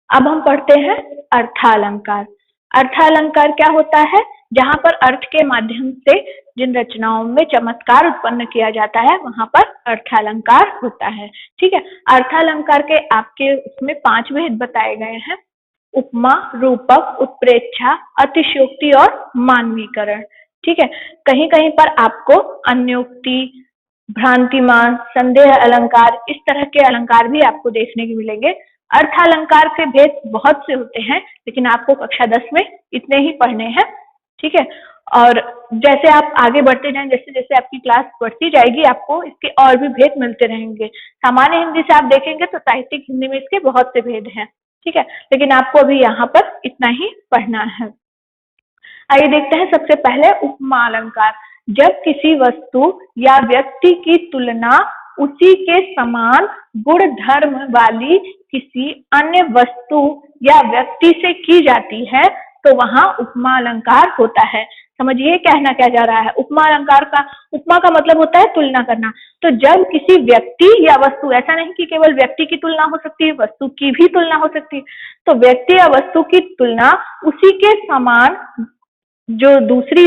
अब हम पढ़ते हैं अर्थालंकार। अर्थालंकार क्या होता है? जहां पर अर्थ के माध्यम से जिन रचनाओं में चमत्कार उत्पन्न किया जाता है वहां पर अर्थालंकार होता है। ठीक है, अर्थालंकार के आपके उसमें 5 भेद बताए गए हैं: उपमा, रूपक, उत्प्रेक्षा, अतिशयोक्ति और मानवीकरण। ठीक है, कहीं कहीं पर आपको अन्योक्ति, भ्रांतिमान, संदेह अलंकार, इस तरह के अलंकार भी आपको देखने को मिलेंगे। अर्थालंकार के भेद बहुत से होते हैं, लेकिन आपको कक्षा 10 में इतने ही पढ़ने हैं। ठीक है, और जैसे आप आगे बढ़ते जाएं, जैसे जैसे आपकी क्लास बढ़ती जाएगी, आपको इसके और भी भेद मिलते रहेंगे। सामान्य हिंदी से आप देखेंगे तो साहित्यिक हिंदी में इसके बहुत से भेद हैं। ठीक है, लेकिन आपको अभी यहाँ पर इतना ही पढ़ना है। आइए देखते हैं सबसे पहले उपमा अलंकार। जब किसी वस्तु या व्यक्ति की तुलना उसी के समान गुण धर्म वाली किसी अन्य वस्तु या व्यक्ति से की जाती है तो वहां उपमा अलंकार होता है। समझिए कहना क्या जा रहा है। उपमा अलंकार का, उपमा का मतलब होता है तुलना करना। तो जब किसी व्यक्ति या वस्तु, ऐसा नहीं कि केवल व्यक्ति की तुलना हो सकती है, वस्तु की भी तुलना हो सकती है, तो व्यक्ति या वस्तु की तुलना उसी के समान जो दूसरी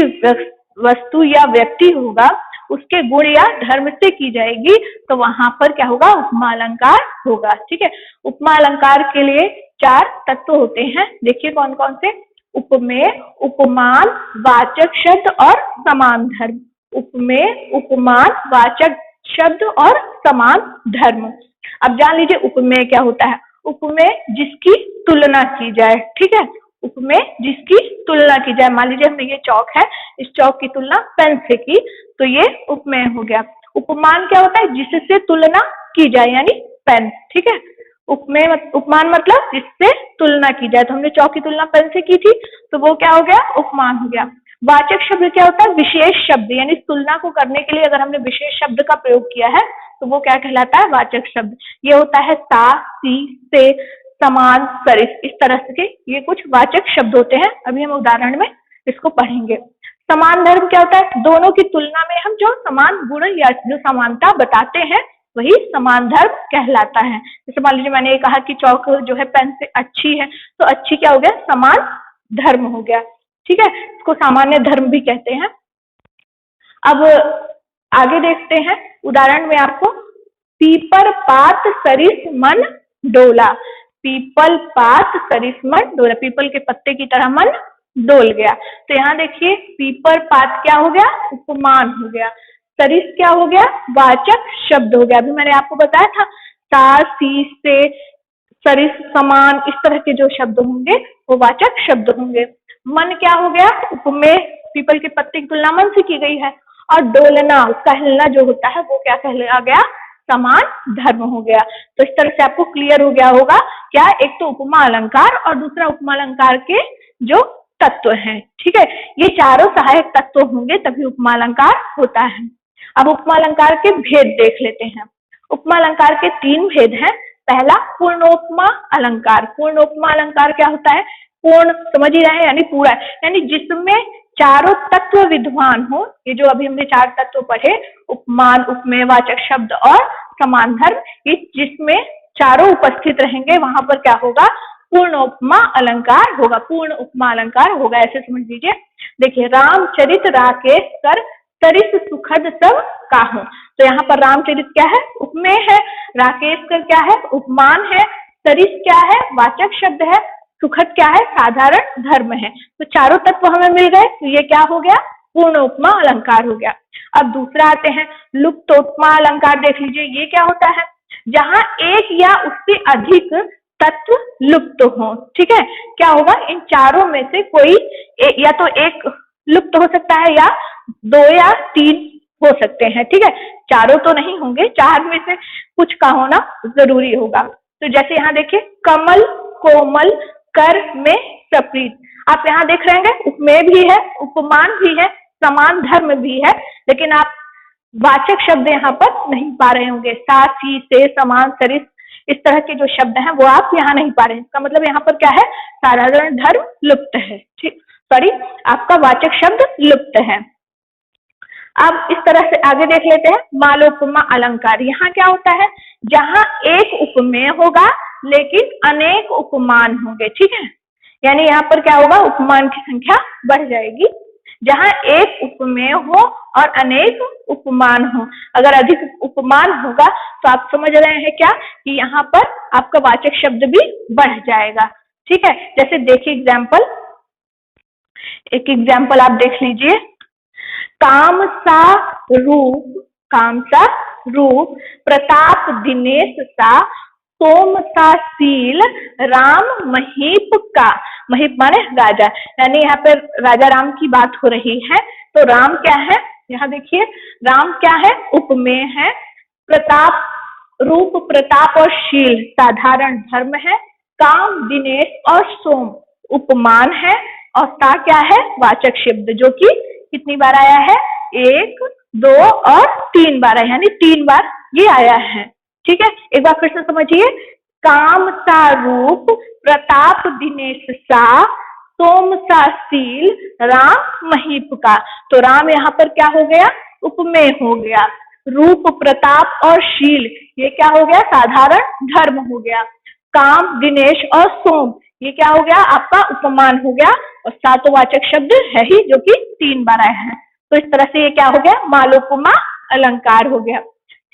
वस्तु या व्यक्ति होगा उसके गुण या धर्म से की जाएगी तो वहां पर क्या होगा? उपमा अलंकार होगा। ठीक है, उपमा अलंकार के लिए 4 तत्व होते हैं। देखिए कौन कौन से: उपमेय, उपमान, वाचक शब्द और समान धर्म। उपमेय, उपमान, वाचक शब्द और समान धर्म। अब जान लीजिए उपमेय क्या होता है। उपमेय जिसकी तुलना की जाए। ठीक है, उपमेय जिसकी तुलना की जाए। मान लीजिए हमने ये चौक है, इस चौक की तुलना पेन से की तो ये उपमेय हो गया। उपमान क्या होता है? जिससे तुलना की जाए, यानी पेन। ठीक है, उपमेय उपमान मतलब जिससे तुलना की जाए। तो हमने चौक की तुलना पेन से की थी तो वो क्या हो गया? उपमान हो गया। वाचक शब्द क्या होता है? विशेष शब्द, यानी तुलना को करने के लिए अगर हमने विशेष शब्द का प्रयोग किया है तो वो क्या कहलाता है? वाचक शब्द। ये होता है सा, सी, से, समान, सरिस, इस तरह के ये कुछ वाचक शब्द होते हैं। अभी हम उदाहरण में इसको पढ़ेंगे। समान धर्म क्या होता है? दोनों की तुलना में हम जो समान गुण या जो समानता बताते हैं वही समान धर्म कहलाता है। जैसे मान लीजिए मैंने ये कहा कि चौक जो है पेन से अच्छी है, तो अच्छी क्या हो गया? समान धर्म हो गया। ठीक है, इसको सामान्य धर्म भी कहते हैं। अब आगे देखते हैं उदाहरण में आपको, पीपर पात सरिस मन डोला। पीपल पात सरिस मन डोला, पीपल के पत्ते की तरह मन डोल गया। तो यहाँ देखिए पीपर पात क्या हो गया? उपमान हो गया। सरिस क्या हो गया? वाचक शब्द हो गया। अभी मैंने आपको बताया था सा, सी, से, सरिस, समान, इस तरह के जो शब्द होंगे वो वाचक शब्द होंगे। मन क्या हो गया? उपमेय, पीपल के पत्ते की तुलना मन से की गई है। और डोलना, उसका हिलना जो होता है वो क्या कहला गया? समान धर्म हो गया। तो इस तरह से आपको क्लियर हो गया होगा क्या? एक तो उपमा अलंकार और दूसरा उपमा अलंकार के जो तत्व हैं। ठीक है, ये चारों सहायक तत्व होंगे तभी उपमा अलंकार होता है। अब उपमा अलंकार के भेद देख लेते हैं। उपमा अलंकार के 3 भेद हैं। पहला पूर्णोपमा अलंकार। पूर्णोपमा अलंकार क्या होता है? पूर्ण समझ ही रहे हैं, यानी पूरा, यानी जिसमें चारों तत्व विद्वान हो। ये जो अभी हमने 4 तत्व पढ़े, उपमान, उपमेय, वाचक शब्द और समान धर्म, ये जिसमें चारों उपस्थित रहेंगे वहां पर क्या होगा? पूर्ण उपमा अलंकार होगा। पूर्ण उपमा अलंकार होगा, ऐसे समझ लीजिए। देखिए, रामचरित राकेश कर सरिस सुखद सब काहू। तो यहाँ पर रामचरित क्या है? उपमेय है। राकेश कर क्या है? उपमान है। सरिस क्या है? वाचक शब्द है। सुखद क्या है? साधारण धर्म है। तो चारों तत्व हमें मिल गए, तो ये क्या हो गया? पूर्ण उपमा अलंकार हो गया। अब दूसरा आते हैं लुप्तोपमा अलंकार। देख लीजिए, ये क्या होता है? जहां एक या उससे अधिक तत्व लुप्त हो। ठीक है, क्या होगा? इन चारों में से कोई या तो एक लुप्त हो सकता है या 2 या 3 हो सकते हैं। ठीक है, चारों तो नहीं होंगे, 4 में से कुछ का होना जरूरी होगा। तो जैसे यहाँ देखिए, कमल कोमल कर में सप्रीत। आप यहाँ देख रहे हैं उपमेय भी है, उपमान भी है, समान धर्म भी है, लेकिन आप वाचक शब्द यहाँ पर नहीं पा रहे होंगे। सा, सी, से, समान, सरिस, इस तरह के जो शब्द हैं वो आप यहाँ नहीं पा रहे हैं। इसका मतलब यहाँ पर क्या है? साधारण धर्म लुप्त है। ठीक, सॉरी, आपका वाचक शब्द लुप्त है। अब इस तरह से आगे देख लेते हैं मालोपमा अलंकार। यहाँ क्या होता है? जहां एक उपमेय होगा लेकिन अनेक उपमान होंगे, ठीक है। यानी यहाँ पर क्या होगा, उपमान की संख्या बढ़ जाएगी। जहां एक उपमेय हो और अनेक उपमान हो, अगर अधिक उपमान होगा तो आप समझ रहे हैं क्या कि यहाँ पर आपका वाचक शब्द भी बढ़ जाएगा, ठीक है। जैसे देखिए एग्जाम्पल, एक एग्जाम्पल आप देख लीजिए। काम सा रूप, काम सा रूप, प्रताप दिनेश सा, सोम सा शील, राम महीप का। महीप माने राजा, यानी यहाँ पे राजा राम की बात हो रही है। तो राम क्या है, यहाँ देखिए राम क्या है, उपमेय है। प्रताप, रूप प्रताप और शील साधारण धर्म है। काम दिनेश और सोम उपमान है। और सा क्या है, वाचक शब्द, जो कि कितनी बार आया है, 1, 2 और 3 बार है, यानी 3 बार ये आया है, ठीक है। एक बार फिर से समझिए, काम सा रूप, प्रताप दिनेश सा, सोम सा शील, राम महीप का। तो राम यहाँ पर क्या हो गया, उपमेय हो गया। रूप प्रताप और शील ये क्या हो गया, साधारण धर्म हो गया। काम दिनेश और सोम ये क्या हो गया, आपका उपमान हो गया। और सातोवाचक शब्द है ही, जो कि 3 बार आए हैं। तो इस तरह से ये क्या हो गया, मालोपमा अलंकार हो गया,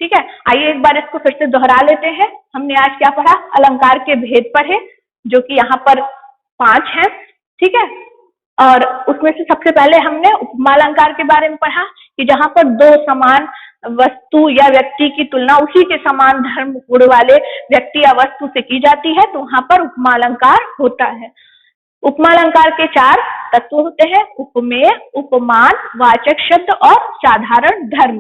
ठीक है। आइए एक बार इसको फिर से दोहरा लेते हैं। हमने आज क्या पढ़ा, अलंकार के भेद पढ़े, जो कि यहाँ पर 5 हैं, ठीक है। और उसमें से सबसे पहले हमने उपमा अलंकार के बारे में पढ़ा कि जहां पर 2 समान वस्तु या व्यक्ति की तुलना उसी के समान धर्म गुण वाले व्यक्ति या वस्तु से की जाती है, तो वहां पर उपमा अलंकार होता है। उपमा अलंकार के 4 तत्व होते हैं, उपमेय, उपमान, वाचक शब्द और साधारण धर्म।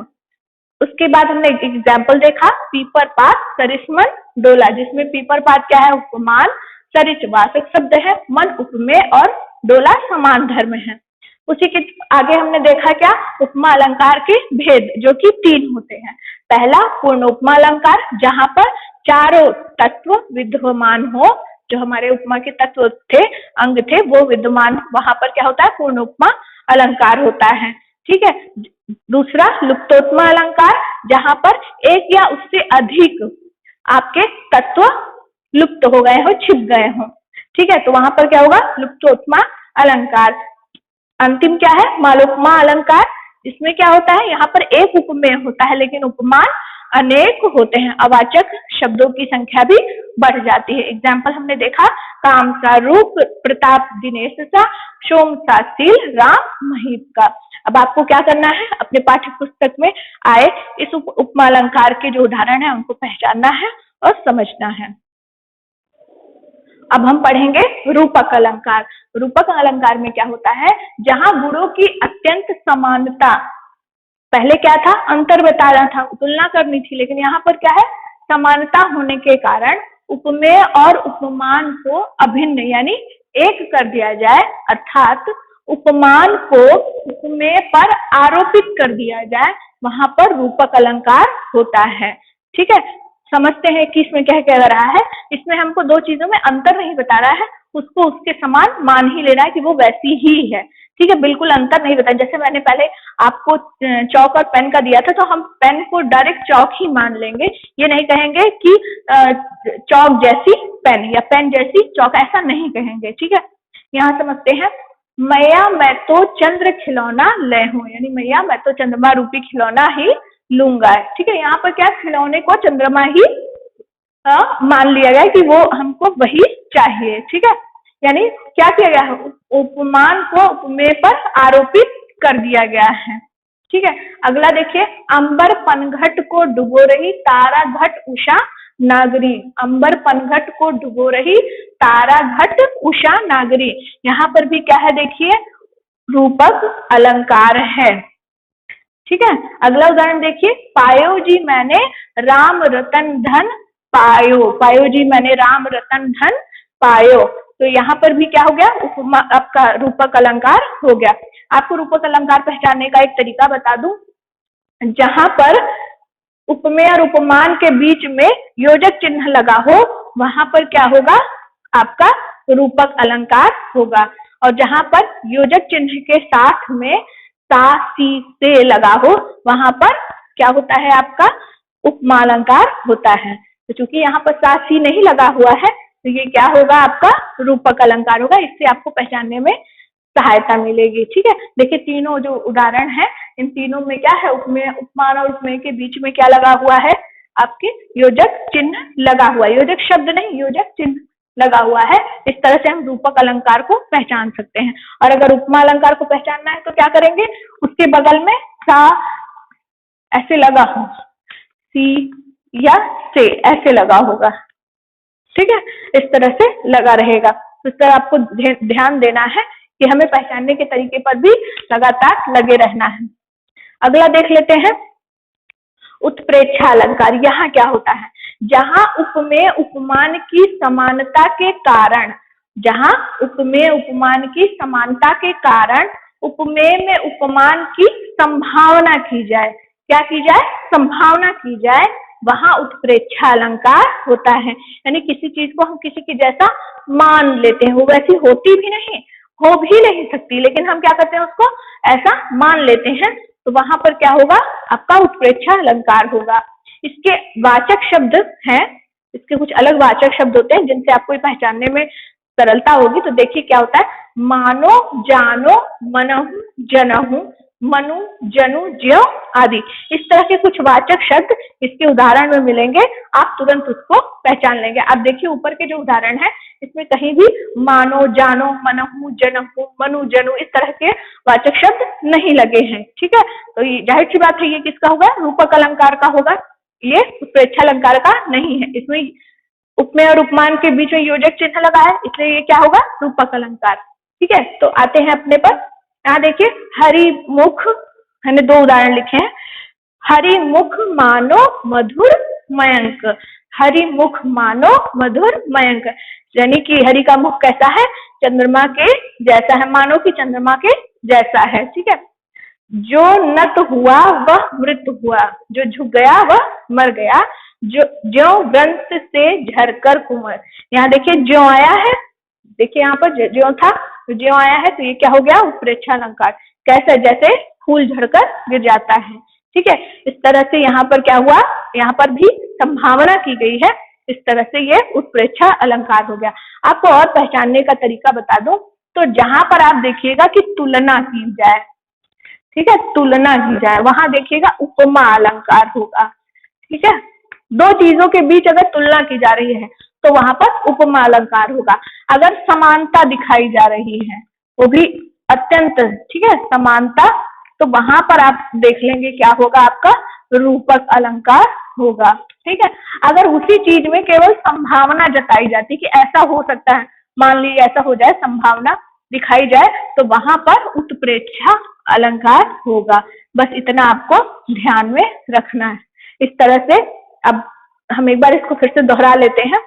उसके बाद हमने एक एग्जाम्पल देखा, पीपर पात सरिस्मन डोला, जिसमें पीपर पात क्या है, उपमान, सरिच वाचक शब्द है, मन उपमेय और डोला समान धर्म है। उसी के आगे हमने देखा क्या, उपमा अलंकार के भेद, जो कि 3 होते हैं। पहला पूर्ण उपमा अलंकार, जहां पर चारों तत्व विद्यमान हो, जो हमारे उपमा के तत्व थे, अंग थे, वो विद्यमान, वहां पर क्या होता है, पूर्ण उपमा अलंकार होता है, ठीक है। दूसरा लुप्तोत्मा अलंकार, जहां पर एक या उससे अधिक आपके तत्व लुप्त हो गए हो, छिप गए हो, ठीक है। तो वहां पर क्या होगा, लुप्तोत्मा अलंकार। अंतिम क्या है, मालोपमा अलंकार, इसमें क्या होता है, यहाँ पर एक उपमेय होता है लेकिन उपमान अनेक होते हैं, अवाचक शब्दों की संख्या भी बढ़ जाती है। एग्जाम्पल हमने देखा, काम सा रूप, प्रताप दिनेश सा, सोम सा शील, राम महीप का। अब आपको क्या करना है, अपने पाठ्य पुस्तक में आए इस उपमा अलंकार के जो उदाहरण है उनको पहचानना है और समझना है। अब हम पढ़ेंगे रूपक अलंकार। रूपक अलंकार में क्या होता है, जहां गुणों की अत्यंत समानता, पहले क्या था, अंतर बताना था, तुलना करनी थी, लेकिन यहाँ पर क्या है, समानता होने के कारण उपमेय और उपमान को अभिन्न यानी एक कर दिया जाए, अर्थात उपमान को उपमेय पर आरोपित कर दिया जाए, वहां पर रूपक अलंकार होता है, ठीक है। समझते हैं कि इसमें क्या कह रहा है, इसमें हमको 2 चीजों में अंतर नहीं बता रहा है, उसको उसके समान मान ही लेना है कि वो वैसी ही है, ठीक है, बिल्कुल अंतर नहीं बताया। जैसे मैंने पहले आपको चौक और पेन का दिया था, तो हम पेन को डायरेक्ट चौक ही मान लेंगे, ये नहीं कहेंगे कि चौक जैसी पेन या पेन जैसी चौक, ऐसा नहीं कहेंगे, ठीक है। यहाँ समझते हैं, मैया मैं तो चंद्र खिलौना ले हूं, यानी मैया मैं तो चंद्रमा रूपी खिलौना ही लूंगा, ठीक है। यहाँ पर क्या, खिलौने को चंद्रमा ही मान लिया गया कि वो हमको वही चाहिए, ठीक है। यानी क्या किया गया है, उपमान को उपमेय पर आरोपित कर दिया गया है, ठीक है। अगला देखिए, अंबर पनघट को डुबो रही तारा घट उषा नागरी, अंबर पनघट को डुबो रही तारा घट उषा नागरी, यहाँ पर भी क्या है, देखिए रूपक अलंकार है, ठीक है। अगला उदाहरण देखिए, पायो जी मैंने राम रतन धन पायो, पायो जी मैंने राम रतन धन पायो, तो यहाँ पर भी क्या हो गया, उपमा, आपका रूपक अलंकार हो गया। आपको रूपक अलंकार पहचानने का एक तरीका बता दूं, जहां पर उपमेय और उपमान के बीच में योजक चिन्ह लगा हो, वहां पर क्या होगा, आपका रूपक अलंकार होगा। और जहां पर योजक चिन्ह के साथ में सा सी से लगा हो, वहां पर क्या होता है, आपका उपमा अलंकार होता है। तो चूंकि यहाँ पर सा सी नहीं लगा हुआ है तो ये क्या होगा, आपका रूपक अलंकार होगा। इससे आपको पहचानने में सहायता मिलेगी। ठीक है, देखिए तीनों जो उदाहरण है इन तीनों में क्या है, उपमेय, उपमान और उपमेय के बीच में क्या लगा हुआ है, आपके योजक चिन्ह लगा हुआ है। योजक शब्द नहीं, योजक चिन्ह लगा हुआ है। इस तरह से हम रूपक अलंकार को पहचान सकते हैं। और अगर उपमा अलंकार को पहचानना है तो क्या करेंगे, उसके बगल में सा ऐसे लगा हो, सी या से ऐसे लगा होगा। ठीक है, इस तरह से लगा रहेगा। तो इस तरह आपको ध्यान देना है कि हमें पहचानने के तरीके पर भी लगातार लगे रहना है। अगला देख लेते हैं, उत्प्रेक्षा अलंकार। यहाँ क्या होता है, जहां उपमेय उपमान की समानता के कारण, जहां उपमेय उपमान की समानता के कारण उपमेय में उपमान की संभावना की जाए, क्या की जाए, संभावना की जाए, वहां उत्प्रेक्षा अलंकार होता है। यानी किसी चीज को हम किसी के जैसा मान लेते हैं, वो वैसी होती भी नहीं, हो भी नहीं सकती, लेकिन हम क्या करते हैं, उसको ऐसा मान लेते हैं, तो वहां पर क्या होगा, आपका उत्प्रेक्षा अलंकार होगा। इसके वाचक शब्द हैं, इसके कुछ अलग वाचक शब्द होते हैं जिनसे आपको पहचानने में सरलता होगी। तो देखिए क्या होता है, मानो, जानो, मनहु, जनहु, मनु, जनु, ज्यो आदि, इस तरह के कुछ वाचक शब्द इसके उदाहरण में मिलेंगे, आप तुरंत उसको पहचान लेंगे। आप देखिए ऊपर के जो उदाहरण है इसमें कहीं भी मानो, जानो, मनहु, जनहु, मनु, जनु इस तरह के वाचक शब्द नहीं लगे हैं। ठीक है, तो ये जाहिर सी बात है, ये किसका होगा, रूपक अलंकार का होगा, ये उत्प्रेक्षा अलंकार का नहीं है। इसमें उपमेय और उपमान के बीच में योजक चिन्ह लगा है, इसलिए ये क्या होगा, रूपक अलंकार। ठीक है, तो आते हैं अपने पर। यहाँ देखिए, हरिमुख, हमने दो उदाहरण लिखे हैं, हरिमुख मानो मधुर मयंक। हरिमुख मानो मधुर मयंक, यानी कि हरि का मुख कैसा है, चंद्रमा के जैसा है, मानो कि चंद्रमा के जैसा है। ठीक है, जो नत हुआ वह मृत हुआ, जो झुक गया वह मर गया, जो ज्यों ग्रंथ से झरकर कुमर। यहाँ देखिए ज्यों आया है, देखिए यहाँ पर ज्यों था तो ज्यों आया है, तो ये क्या हो गया, उत्प्रेक्षा अलंकार। कैसे, जैसे फूल झड़कर गिर जाता है। ठीक है, इस तरह से यहाँ पर क्या हुआ, यहाँ पर भी संभावना की गई है, इस तरह से ये उत्प्रेक्षा अलंकार हो गया। आपको और पहचानने का तरीका बता दूं, तो जहां पर आप देखिएगा कि तुलना की जाए, ठीक है, तुलना की जाए, वहां देखिएगा उपमा अलंकार होगा। ठीक है, दो चीजों के बीच अगर तुलना की जा रही है तो वहां पर उपमा अलंकार होगा। अगर समानता दिखाई जा रही है, वो भी अत्यंत, ठीक है, समानता, तो वहां पर आप देख लेंगे क्या होगा, आपका रूपक अलंकार होगा। ठीक है, अगर उसी चीज में केवल संभावना जताई जाती कि ऐसा हो सकता है, मान लीजिए ऐसा हो जाए, संभावना दिखाई जाए, तो वहां पर उत्प्रेक्षा अलंकार होगा। बस इतना आपको ध्यान में रखना है। इस तरह से अब हम एक बार इसको फिर से दोहरा लेते हैं।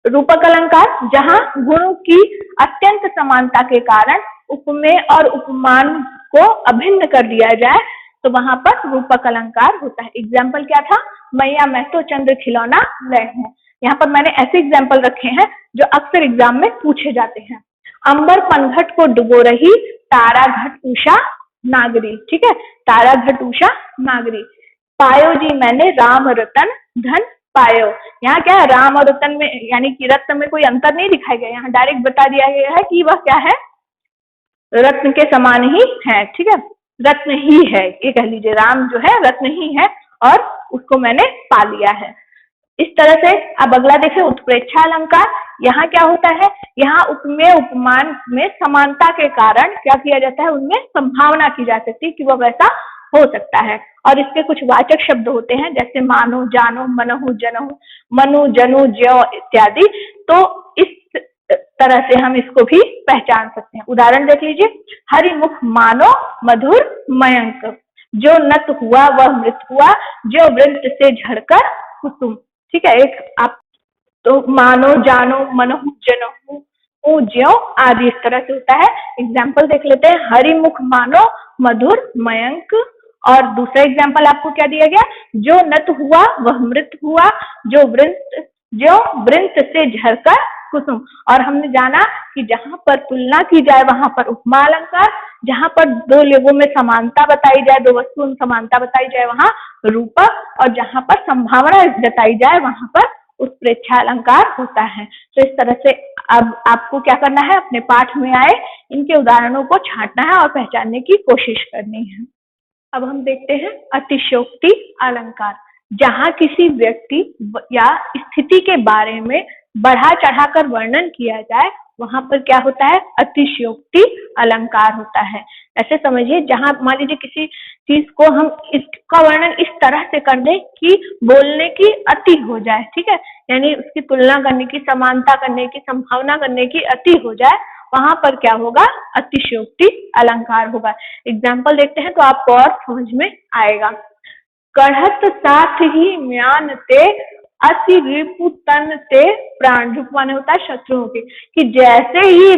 रूपक अलंकार, जहां गुणों की अत्यंत समानता के कारण उपमेय और उपमान को अभिन्न कर दिया जाए, तो वहां पर रूपक अलंकार होता है। एग्जाम्पल क्या था, मैया मैं तो चंद्र खिलौना लय हूं। यहाँ पर मैंने ऐसे एग्जाम्पल रखे हैं जो अक्सर एग्जाम में पूछे जाते हैं। अंबर पनघट को डुबो रही, तारा घट उषा नागरी। ठीक है, तारा घट उषा नागरी। पायो जी मैंने राम रतन धन पायो। यहाँ क्या है, राम और रतन में, यानी कि रत्न में कोई अंतर नहीं दिखाया गया, यहाँ डायरेक्ट बता दिया गया है कि वह क्या है, रत्न के समान ही है। ठीक है, रत्न ही है, ये कह लीजिए, राम जो है रत्न ही है और उसको मैंने पा लिया है। इस तरह से अब अगला देखें, उत्प्रेक्षा अलंकार। यहाँ क्या होता है, यहाँ उपमेय उपमान में समानता के कारण क्या किया जाता है, उनमें संभावना की जा सकती है कि वह वैसा हो सकता है, और इसके कुछ वाचक शब्द होते हैं जैसे मानो, जानो, मनहु, जनहु, मनु, जनु, ज्यो इत्यादि। तो इस तरह से हम इसको भी पहचान सकते हैं। उदाहरण देख लीजिए, हरिमुख मानो मधुर मयंक, जो नत हुआ वह मृत हुआ, जो वृंत से झड़कर कुसुम। ठीक है, एक आप तो मानो, जानो, मनहु, जनहु, ज्यो आदि इस तरह से होता है। एग्जाम्पल देख लेते हैं, हरिमुख मानो मधुर मयंक, और दूसरा एग्जाम्पल आपको क्या दिया गया, जो नत हुआ वह मृत हुआ, जो वृंत से झरकर कुसुम। और हमने जाना कि जहाँ पर तुलना की जाए वहां पर उपमा अलंकार, जहाँ पर दो लोगों में समानता बताई जाए, दो वस्तुओं में समानता बताई जाए वहां रूपक, और जहाँ पर संभावना जताई जाए वहां पर उत्प्रेक्षा अलंकार होता है। तो इस तरह से अब आपको क्या करना है, अपने पाठ में आए इनके उदाहरणों को छांटना है और पहचानने की कोशिश करनी है। अब हम देखते हैं अतिशयोक्ति अलंकार। जहां किसी व्यक्ति या स्थिति के बारे में बढ़ा चढ़ाकर वर्णन किया जाए वहां पर क्या होता है, अतिशयोक्ति अलंकार होता है। ऐसे समझिए, जहां मान लीजिए किसी चीज को हम इसका वर्णन इस तरह से कर दें कि बोलने की अति हो जाए, ठीक है, यानी उसकी तुलना करने की, समानता करने की, संभावना करने की अति हो जाए, वहां पर क्या होगा, अतिशयोक्ति अलंकार होगा। एग्जाम्पल देखते हैं तो आपको और समझ में आएगा। कढ़त साथ ही म्यान ते अति रिपु तन ते प्राण। रिपु माने होता है शत्रुओं के, कि जैसे ही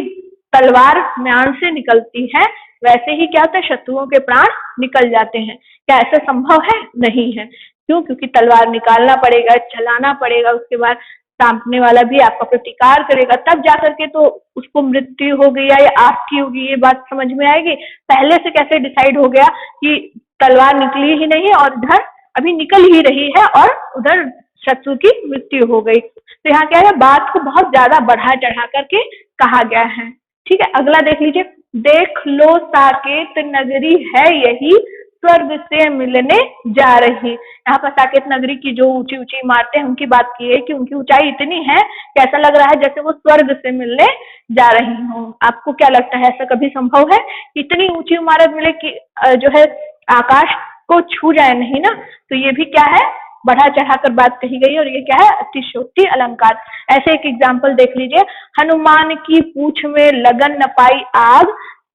तलवार म्यान से निकलती है वैसे ही क्या होता है, शत्रुओं के प्राण निकल जाते हैं। क्या ऐसा संभव है? नहीं है। क्यों? क्योंकि तलवार निकालना पड़ेगा, चलाना पड़ेगा, उसके बाद सामने वाला भी आपका प्रतिकार करेगा, तब जाकर के तो उसको मृत्यु होगी या आपकी होगी, ये बात समझ में आएगी। पहले से कैसे डिसाइड हो गया कि तलवार निकली ही नहीं और इधर अभी निकल ही रही है और उधर शत्रु की मृत्यु हो गई। तो यहाँ क्या है, बात को बहुत ज्यादा बढ़ा चढ़ा करके कहा गया है। ठीक है, अगला देख लीजिए। देख लो साकेत नगरी है यही, स्वर्ग से मिलने जा रही। यहाँ पर साकेत नगरी की जो ऊंची ऊंची इमारतें उनकी बात की है कि उनकी ऊंचाई इतनी है कि ऐसा लग रहा है जैसे वो स्वर्ग से मिलने जा रही हो। आपको क्या लगता है, ऐसा कभी संभव है इतनी ऊंची इमारत मिले कि जो है आकाश को छू जाए? नहीं ना। तो ये भी क्या है, बढ़ा चढ़ाकर बात कही गई, और ये क्या है, अतिशयोक्ति अलंकार। ऐसे एक एग्जाम्पल देख लीजिए। हनुमान की पूंछ में लगन न पाई आग,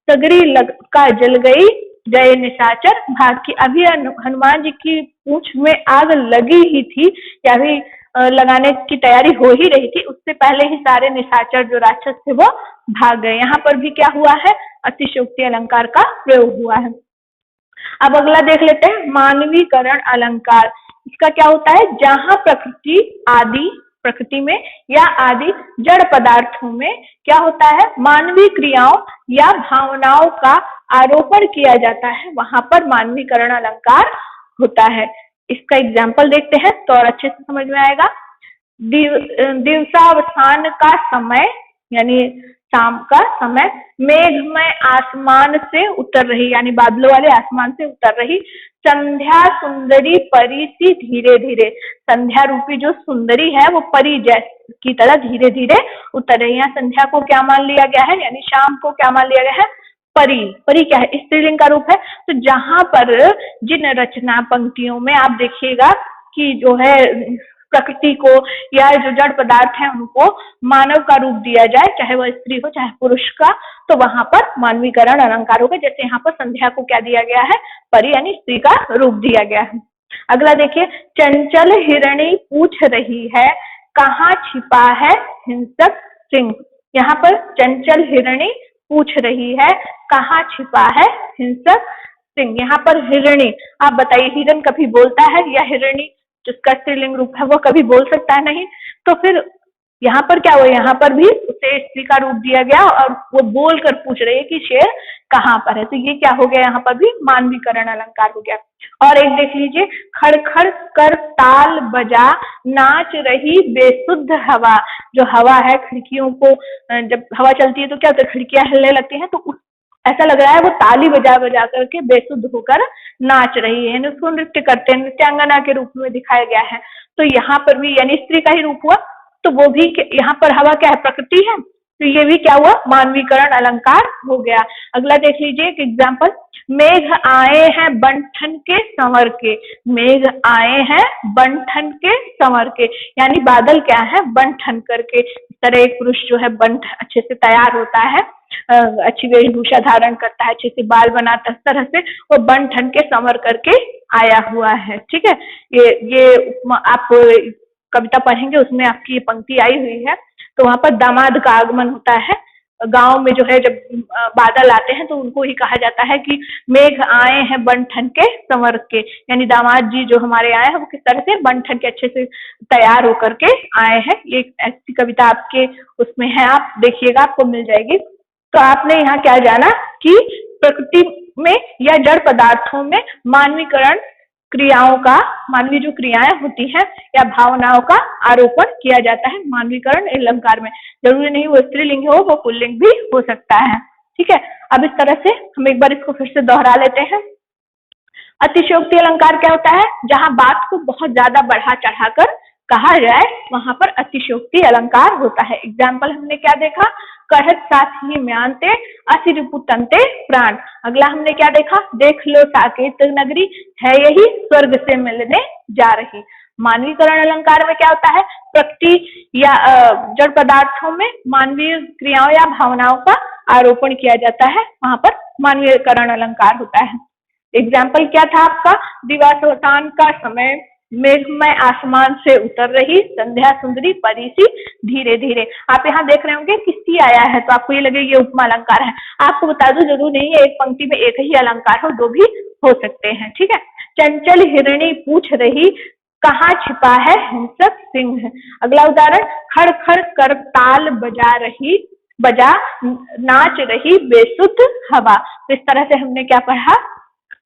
सगरी लंका जल गई, जय निशाचर भाग की। अभी हनुमान जी की पूंछ में आग लगी ही थी, या भी लगाने की तैयारी हो ही रही थी, उससे पहले ही सारे निशाचर जो राक्षस थे वो भाग गए। यहाँ पर भी क्या हुआ है, अतिशयोक्ति अलंकार का प्रयोग हुआ है। अब अगला देख लेते हैं, मानवीकरण अलंकार। इसका क्या होता है, जहां प्रकृति में या आदि जड़ पदार्थों में क्या होता है, मानवीय क्रियाओं या भावनाओं का आरोपण किया जाता है, वहां पर मानवीकरण अलंकार होता है। इसका एग्जाम्पल देखते हैं तो और अच्छे से समझ में आएगा। दिवसावसान का समय यानी शाम का समय, मेघमय आसमान से उतर रही, यानी बादलों वाले आसमान से उतर रही, संध्या सुंदरी परी सी धीरे धीरे। संध्या रूपी जो सुंदरी है वो परी जैसी की तरह धीरे धीरे उतर रही है। संध्या को क्या मान लिया गया है, यानी शाम को क्या मान लिया गया है, परी। परी क्या है, स्त्रीलिंग का रूप है। तो जहां पर जिन रचना पंक्तियों में आप देखिएगा कि जो है प्रकृति को या जो जड़ पदार्थ है उनको मानव का रूप दिया जाए, चाहे वह स्त्री हो चाहे पुरुष का, तो वहां पर मानवीकरण अलंकार होगा। जैसे यहाँ पर संध्या को क्या दिया गया है, परी यानी स्त्री का रूप दिया गया है। अगला देखिए, चंचल हिरणी पूछ रही है, कहाँ छिपा है हिंसक सिंह। यहाँ पर चंचल हिरणी पूछ रही है, कहाँ छिपा है हिंसक सिंह। यहाँ पर हिरणी, आप बताइए हिरण कभी बोलता है, या हिरणी जिसका स्त्रीलिंग रूप है वो कभी बोल सकता है? नहीं। तो फिर यहाँ पर क्या हुआ, यहाँ पर भी उसे स्त्री का रूप दिया गया और वो बोल कर पूछ रही है कि शेर कहाँ पर है। तो ये क्या हो गया, यहाँ पर भी मानवीकरण अलंकार हो गया। और एक देख लीजिए, खड़खड़ कर ताल बजा नाच रही बेसुध हवा। जो हवा है, खिड़कियों को जब हवा चलती है तो क्या होता है, खिड़कियां हिलने लगती हैं, तो ऐसा लग रहा है वो ताली बजा बजा करके बेसुध होकर नाच रही है, उसको नृत्य करते हैं, नृत्यांगना के रूप में दिखाया गया है। तो यहाँ पर भी यानी स्त्री का ही रूप हुआ, तो वो भी यहाँ पर हवा क्या है, प्रकृति है, तो ये भी क्या हुआ, मानवीकरण अलंकार हो गया। अगला देख लीजिए एक एग्जाम्पल, मेघ आए हैं बंठन के संवर के। मेघ आए हैं बंठन के संवर के, यानी बादल क्या है, बंठन करके। इस तरह एक पुरुष जो है बंठ अच्छे से तैयार होता है, अच्छी वेशभूषा धारण करता है, अच्छे से बाल बनाता है, इस तरह से वो बन ठन के संवर करके आया हुआ है। ठीक है, ये आप कविता पढ़ेंगे उसमें आपकी ये पंक्ति आई हुई है। तो वहां पर दामाद का आगमन होता है, गांव में जो है जब बादल आते हैं तो उनको ही कहा जाता है कि मेघ आए हैं बन ठन के संवर के, यानी दामाद जी जो हमारे आए हैं वो किस तरह से बन ठन के अच्छे से तैयार होकर के आए हैं। ये ऐसी कविता आपके उसमें है, आप देखिएगा आपको मिल जाएगी। तो आपने यहाँ क्या जाना कि प्रकृति में या जड़ पदार्थों में मानवीकरण क्रियाओं का, मानवीय जो क्रियाएं होती हैं या भावनाओं का आरोपण किया जाता है मानवीकरण अलंकार में। जरूरी नहीं वो स्त्रीलिंग हो, वो पुल्लिंग भी हो सकता है। ठीक है, अब इस तरह से हम एक बार इसको फिर से दोहरा लेते हैं। अतिशयोक्ति अलंकार क्या होता है? जहां बात को बहुत ज्यादा बढ़ा चढ़ाकर कहा जाए वहां पर अतिशयोक्ति अलंकार होता है। एग्जाम्पल हमने क्या देखा? कहत साथी म्यांते असि रिपु तंते प्राण। अगला हमने क्या देखा? देख लो साकेत नगरी है यही स्वर्ग से मिलने जा रही। मानवीकरण अलंकार में क्या होता है? प्रकृति या जड़ पदार्थों में मानवीय क्रियाओं या भावनाओं का आरोपण किया जाता है, वहां पर मानवीकरण अलंकार होता है। एग्जाम्पल क्या था आपका? दिवासवसान का समय मेघमय आसमान से उतर रही संध्या सुंदरी परी सी धीरे धीरे। आप यहाँ देख रहे होंगे किसी आया है तो आपको ये लगे ये उपमा अलंकार है। आपको बता दूं जरूर नहीं है, एक पंक्ति में एक ही अलंकार हो, दो भी हो सकते हैं। ठीक है, चंचल हिरणी पूछ रही कहाँ छिपा है हिंसक सिंह। अगला उदाहरण, खड़ खड़ कर ताल बजा नाच रही बेसुध हवा। तो इस तरह से हमने क्या पढ़ा?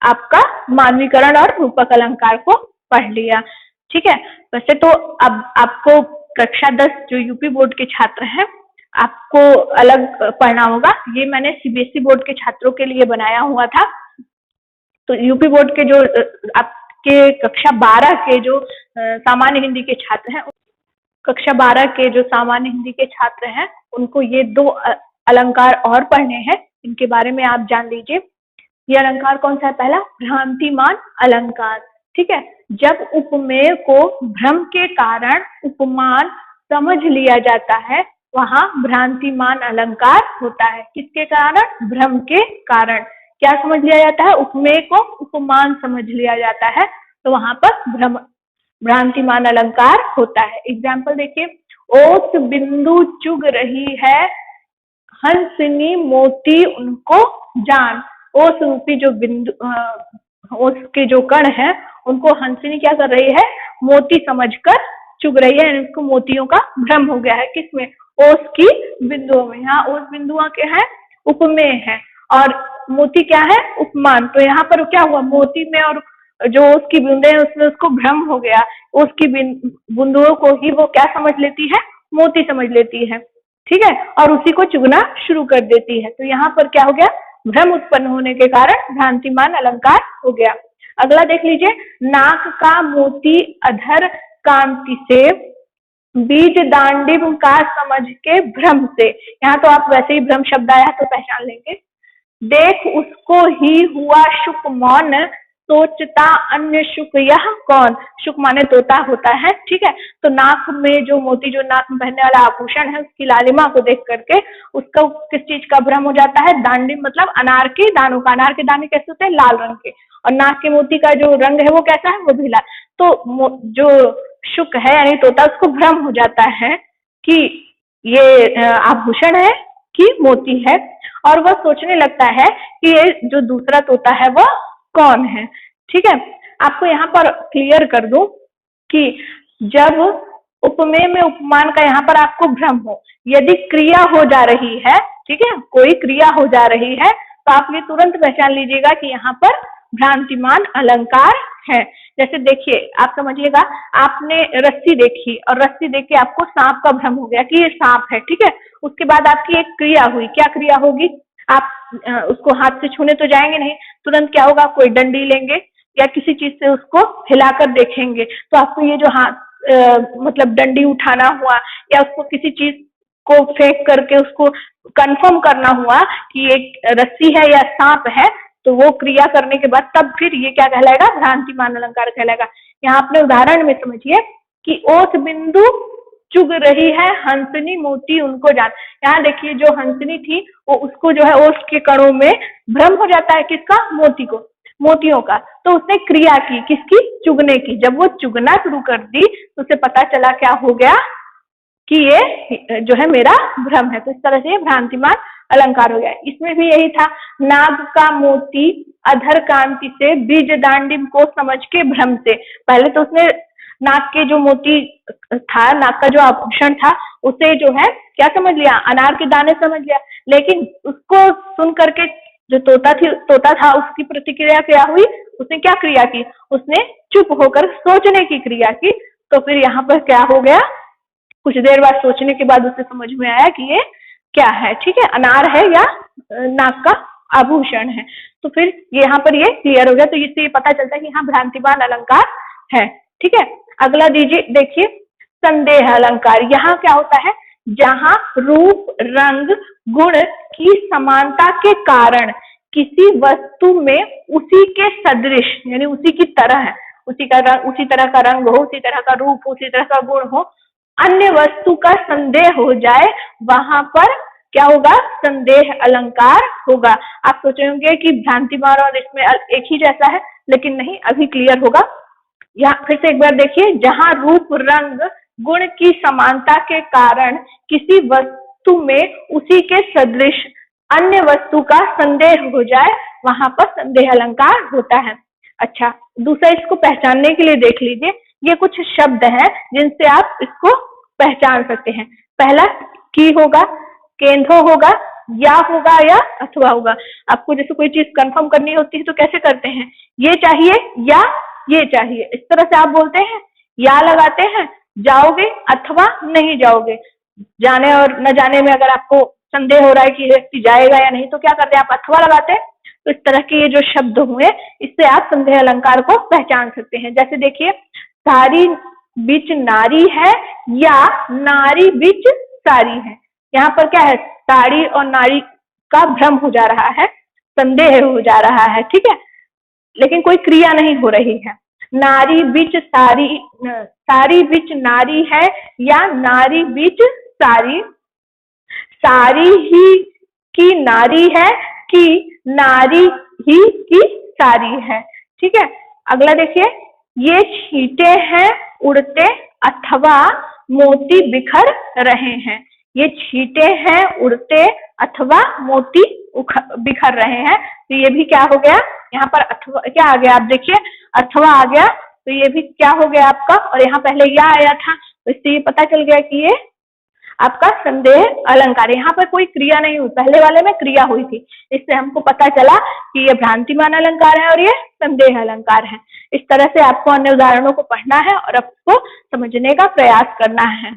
आपका मानवीकरण और रूपक अलंकार को पढ़ लिया। ठीक है, वैसे तो अब आपको कक्षा 10 जो यूपी बोर्ड के छात्र हैं आपको अलग पढ़ना होगा। ये मैंने सीबीएसई बोर्ड के छात्रों के लिए बनाया हुआ था। तो यूपी बोर्ड के जो आपके कक्षा 12 के जो सामान्य हिंदी के छात्र हैं, कक्षा 12 के जो सामान्य हिंदी के छात्र हैं उनको ये दो अलंकार और पढ़ने हैं, इनके बारे में आप जान लीजिए। ये अलंकार कौन सा है? पहला भ्रांतिमान अलंकार। ठीक है, जब उपमेय को भ्रम के कारण उपमान समझ लिया जाता है वहां भ्रांतिमान अलंकार होता है। किसके कारण? भ्रम के कारण। क्या समझ लिया जाता है? उपमेय को उपमान समझ लिया जाता है तो वहां पर भ्रांतिमान अलंकार होता है। एग्जाम्पल देखिए, ओस बिंदु चुग रही है हंसनी मोती उनको जान। ओस रूपी जो बिंदु ओस के जो कण है उनको हंसनी क्या कर रही है? मोती समझकर चुग रही है, इसको मोतियों का भ्रम हो गया है। किसमें? ओस की बिंदुओं में। यहाँ ओस बिंदुओं के हैं उपमेय है और मोती क्या है? उपमान। तो यहाँ पर क्या हुआ? मोती में और जो ओस की बूंदे हैं उसमें उसको भ्रम हो गया। ओस की बूंदों को ही वो क्या समझ लेती है? मोती समझ लेती है। ठीक है, और उसी को चुगना शुरू कर देती है। तो यहाँ पर क्या हो गया? भ्रम उत्पन्न होने के कारण भ्रांतिमान अलंकार हो गया। अगला देख लीजिए, नाक का मोती अधर कांति से बीज दांडिम का समझ के भ्रम से। यहाँ तो आप वैसे ही भ्रम शब्द आया तो पहचान लेंगे। देख उसको ही हुआ शुक मौन सोचता अन्य शुक यह कौन। शुक माने तोता होता है। ठीक है, तो नाक में जो मोती, जो नाक में पहनने वाला आभूषण है उसकी लालिमा को देख करके उसको किस चीज का भ्रम हो जाता है? दांडिम मतलब अनार के दानों का। अनार के दाने कैसे होते हैं? लाल रंग के। और नाक के मोती का जो रंग है वो कैसा है? वो भी लाल। तो जो शुक है यानी तोता, उसको भ्रम हो जाता है कि ये आभूषण है कि मोती है, और वह सोचने लगता है कि ये जो दूसरा तोता है वह कौन है। ठीक है, आपको यहाँ पर क्लियर कर दूं कि जब उपमेय में उपमान का यहाँ पर आपको भ्रम हो, यदि क्रिया हो जा रही है, ठीक है, कोई क्रिया हो जा रही है तो आप ये तुरंत पहचान लीजिएगा कि यहाँ पर भ्रांतिमान अलंकार है। जैसे देखिए, आप समझिएगा, आपने रस्सी देखी और रस्सी देख के आपको सांप का भ्रम हो गया कि ये सांप है। ठीक है, उसके बाद आपकी एक क्रिया हुई। क्या क्रिया होगी? आप उसको हाथ से छूने तो जाएंगे नहीं, तुरंत क्या होगा? कोई डंडी लेंगे या किसी चीज से उसको हिलाकर देखेंगे। तो आपको ये जो हाथ मतलब डंडी उठाना हुआ या उसको किसी चीज को फेंक करके उसको कंफर्म करना हुआ कि एक रस्सी है या सांप है, तो वो क्रिया करने के बाद तब फिर ये क्या कहलाएगा? भ्रांतिमान अलंकार कहलाएगा। यहाँ अपने उदाहरण में समझिए कि ओस बिंदु चुग रही है हंसनी मोती उनको जान। यहाँ देखिए, जो हंसनी थी वो उसको जो है ओस के कणों में भ्रम हो जाता है। किसका? मोती को, मोतियों का। तो उसने क्रिया की, किसकी? चुगने की। जब वो चुगना शुरू कर दी तो उसे पता चला क्या हो गया? कि ये जो है मेरा भ्रम है। तो इस तरह से ये भ्रांतिमान अलंकार हो गया। इसमें भी यही था, नाग का मोती अधर कांति से बीज दांडिम को समझ के भ्रम से। पहले तो उसने नाक के जो मोती था, नाक का जो आभूषण था, उसे जो है क्या समझ लिया, अनार के दाने समझ लिया। लेकिन उसको सुन करके जो तोता था उसकी प्रतिक्रिया क्या हुई, उसने क्या क्रिया की, उसने चुप होकर सोचने की क्रिया की। तो फिर यहाँ पर क्या हो गया, कुछ देर बाद सोचने के बाद उसे समझ में आया कि ये क्या है, ठीक है, अनार है या नाक का आभूषण है। तो फिर यहाँ पर ये क्लियर हो गया। तो इससे ये पता चलता है कि हाँ भ्रांतिमान अलंकार है, ठीक है। अगला देखिए संदेह अलंकार। यहाँ क्या होता है, जहां रूप रंग गुण की समानता के कारण किसी वस्तु में उसी के सदृश यानी उसी की तरह है, उसी तरह का रंग हो, उसी तरह का रूप हो, उसी तरह का गुण हो, अन्य वस्तु का संदेह हो जाए, वहां पर क्या होगा, संदेह अलंकार होगा। आप सोचे होंगे कि भ्रांतिमान और इसमें एक ही जैसा है, लेकिन नहीं, अभी क्लियर होगा। यहाँ फिर से एक बार देखिए, जहां रूप रंग गुण की समानता के कारण किसी वस्तु में उसी के सदृश अन्य वस्तु का संदेह हो जाए, वहां पर संदेह अलंकार होता है। अच्छा, दूसरा इसको पहचानने के लिए देख लीजिए, ये कुछ शब्द हैं जिनसे आप इसको पहचान सकते हैं। पहला की होगा, केंद्र होगा, या होगा या अथवा होगा। आपको जैसे कोई चीज कंफर्म करनी होती है तो कैसे करते हैं, ये चाहिए या ये चाहिए, इस तरह से आप बोलते हैं, या लगाते हैं, जाओगे अथवा नहीं जाओगे। जाने और न जाने में अगर आपको संदेह हो रहा है कि व्यक्ति जाएगा या नहीं, तो क्या करते हैं, आप अथवा लगाते हैं। तो इस तरह के ये जो शब्द हुए, इससे आप संदेह अलंकार को पहचान सकते हैं। जैसे देखिए, सारी बीच नारी है या नारी बीच सारी है। यहाँ पर क्या है, साड़ी और नारी का भ्रम हो जा रहा है, संदेह हो जा रहा है, ठीक है, लेकिन कोई क्रिया नहीं हो रही है। नारी बीच सारी, सारी बीच नारी है या नारी बीच सारी, सारी ही की नारी है कि नारी ही की सारी है, ठीक है। अगला देखिए, ये छींटे हैं उड़ते अथवा मोती बिखर रहे हैं। ये छींटे हैं उड़ते अथवा मोती बिखर रहे हैं। तो ये भी क्या हो गया, यहाँ पर अथवा क्या आ गया, आप देखिए अथवा आ गया, तो ये भी क्या हो गया आपका, और यहाँ पहले या आया था, तो इससे ये पता चल गया कि ये आपका संदेह अलंकार। यहाँ पर कोई क्रिया नहीं हुई, पहले वाले में क्रिया हुई थी, इससे हमको पता चला कि ये भ्रांतिमान अलंकार है और ये संदेह अलंकार है। इस तरह से आपको अन्य उदाहरणों को पढ़ना है और आपको समझने का प्रयास करना है।